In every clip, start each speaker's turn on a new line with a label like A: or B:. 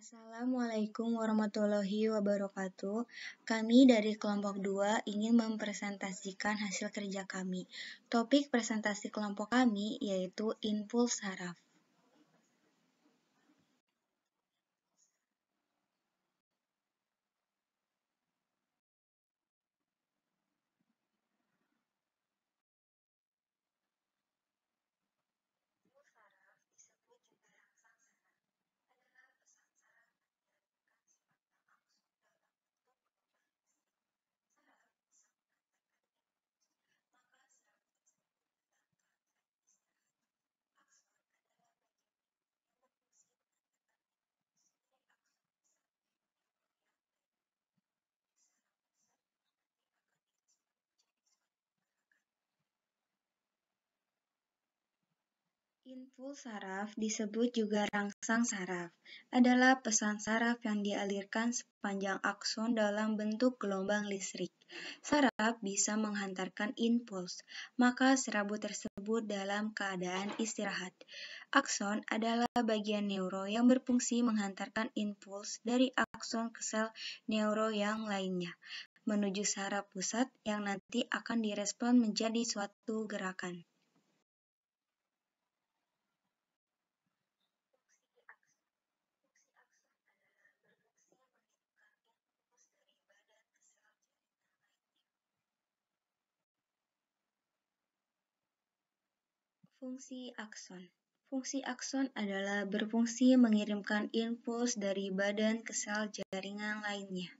A: Assalamualaikum warahmatullahi wabarakatuh. Kami dari kelompok 2 ingin mempresentasikan hasil kerja kami. Topik presentasi kelompok kami yaitu impuls saraf. Impuls saraf disebut juga rangsang saraf, adalah pesan saraf yang dialirkan sepanjang akson dalam bentuk gelombang listrik. Saraf bisa menghantarkan impuls, maka serabut tersebut dalam keadaan istirahat. Akson adalah bagian neuro yang berfungsi menghantarkan impuls dari akson ke sel neuro yang lainnya, menuju saraf pusat yang nanti akan direspon menjadi suatu gerakan. Fungsi akson. Fungsi akson adalah berfungsi mengirimkan impuls dari badan ke sel jaringan lainnya.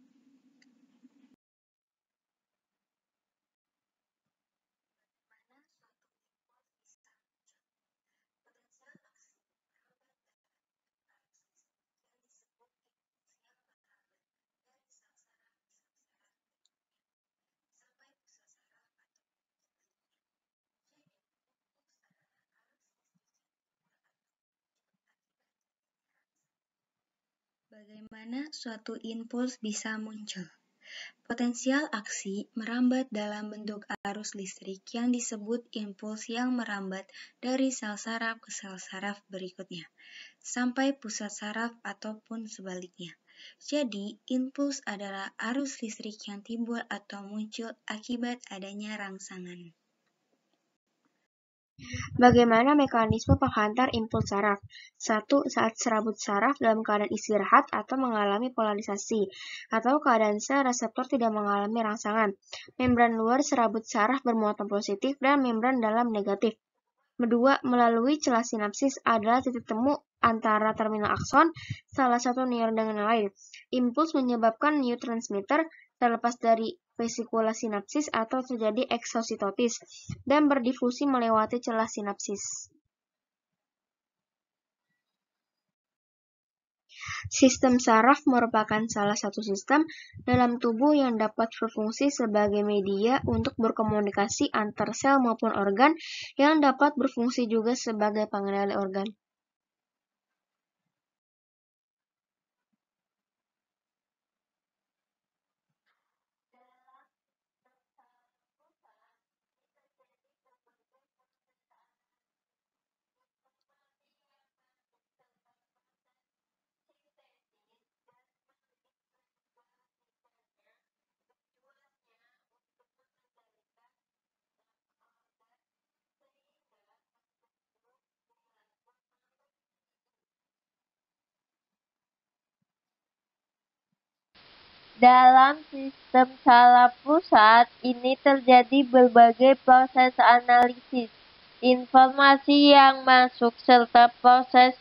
A: Bagaimana suatu impuls bisa muncul? Potensial aksi merambat dalam bentuk arus listrik yang disebut impuls yang merambat dari sel saraf ke sel saraf berikutnya, sampai pusat saraf ataupun sebaliknya. Jadi, impuls adalah arus listrik yang timbul atau muncul akibat adanya rangsangan.
B: Bagaimana mekanisme penghantar impuls saraf? 1. Saat serabut saraf dalam keadaan istirahat atau mengalami polarisasi, atau keadaan sel reseptor tidak mengalami rangsangan. Membran luar serabut saraf bermuatan positif dan membran dalam negatif. Kedua, melalui celah sinapsis adalah titik temu antara terminal akson, salah satu neuron dengan yang lain. Impuls menyebabkan neurotransmitter terlepas dari vesikula sinapsis atau terjadi eksositosis dan berdifusi melewati celah sinapsis. Sistem saraf merupakan salah satu sistem dalam tubuh yang dapat berfungsi sebagai media untuk berkomunikasi antar sel maupun organ, yang dapat berfungsi juga sebagai pengendali organ.
C: Dalam sistem saraf pusat ini terjadi berbagai proses analisis informasi yang masuk serta proses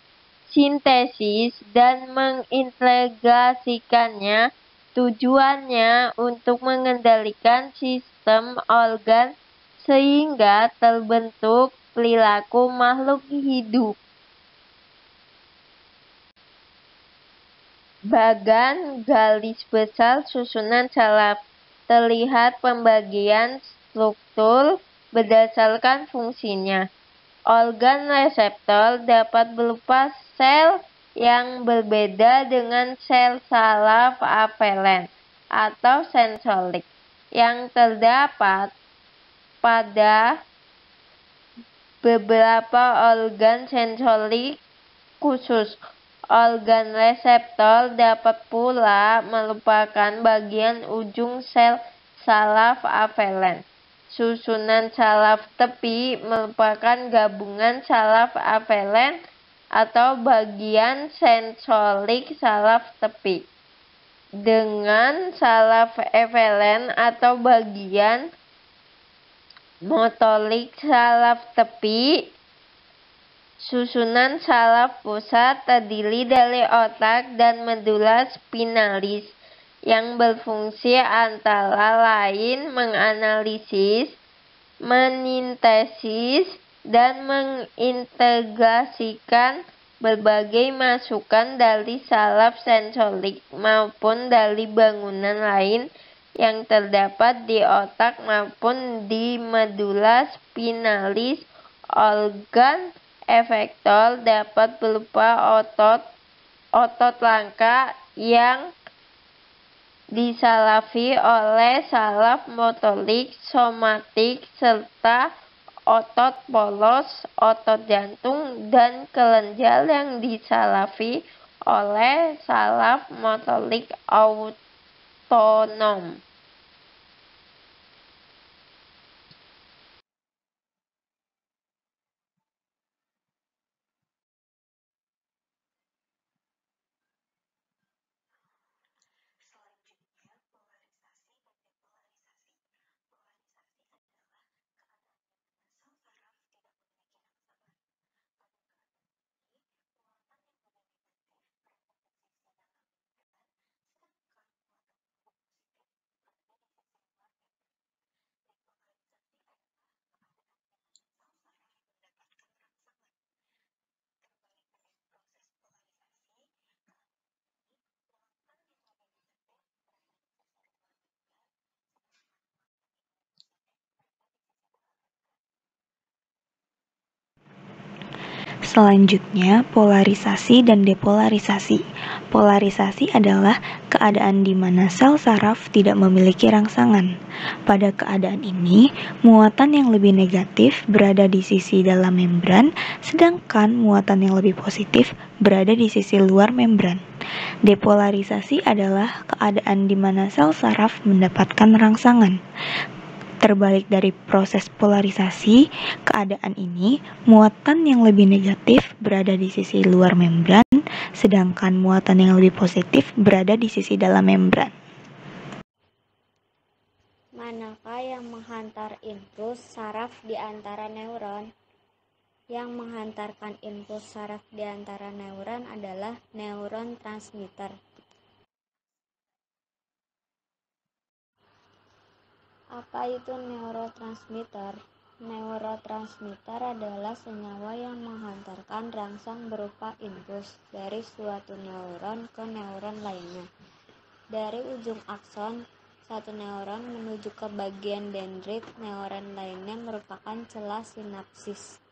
C: sintesis dan mengintegrasikannya. Tujuannya untuk mengendalikan sistem organ sehingga terbentuk perilaku makhluk hidup. Bagan garis besar susunan saraf. Terlihat pembagian struktur berdasarkan fungsinya. Organ reseptor dapat berupa sel yang berbeda dengan sel saraf aferen atau sensorik yang terdapat pada beberapa organ sensorik khusus. Organ reseptor dapat pula merupakan bagian ujung sel saraf aferen. Susunan saraf tepi merupakan gabungan saraf aferen atau bagian sensorik saraf tepi dengan saraf eferen atau bagian motorik saraf tepi. Susunan saraf pusat terdiri dari otak dan medula spinalis yang berfungsi antara lain menganalisis, menintesis, dan mengintegrasikan berbagai masukan dari saraf sensorik maupun dari bangunan lain yang terdapat di otak maupun di medula spinalis. Organ efektor dapat berupa otot langka yang disalafi oleh saraf motorik somatik serta otot polos, otot jantung, dan kelenjar yang disalafi oleh saraf motorik autonom.
A: Selanjutnya, polarisasi dan depolarisasi. Polarisasi adalah keadaan di mana sel saraf tidak memiliki rangsangan. Pada keadaan ini, muatan yang lebih negatif berada di sisi dalam membran, sedangkan muatan yang lebih positif berada di sisi luar membran. Depolarisasi adalah keadaan di mana sel saraf mendapatkan rangsangan. Terbalik dari proses polarisasi, keadaan ini, muatan yang lebih negatif berada di sisi luar membran, sedangkan muatan yang lebih positif berada di sisi dalam membran.
D: Manakah yang menghantar impuls saraf di antara neuron? Yang menghantarkan impuls saraf di antara neuron adalah neuron transmitter. Apa itu neurotransmitter? Neurotransmitter adalah senyawa yang menghantarkan rangsang berupa impuls dari suatu neuron ke neuron lainnya. Dari ujung akson satu neuron menuju ke bagian dendrit neuron lainnya merupakan celah sinapsis.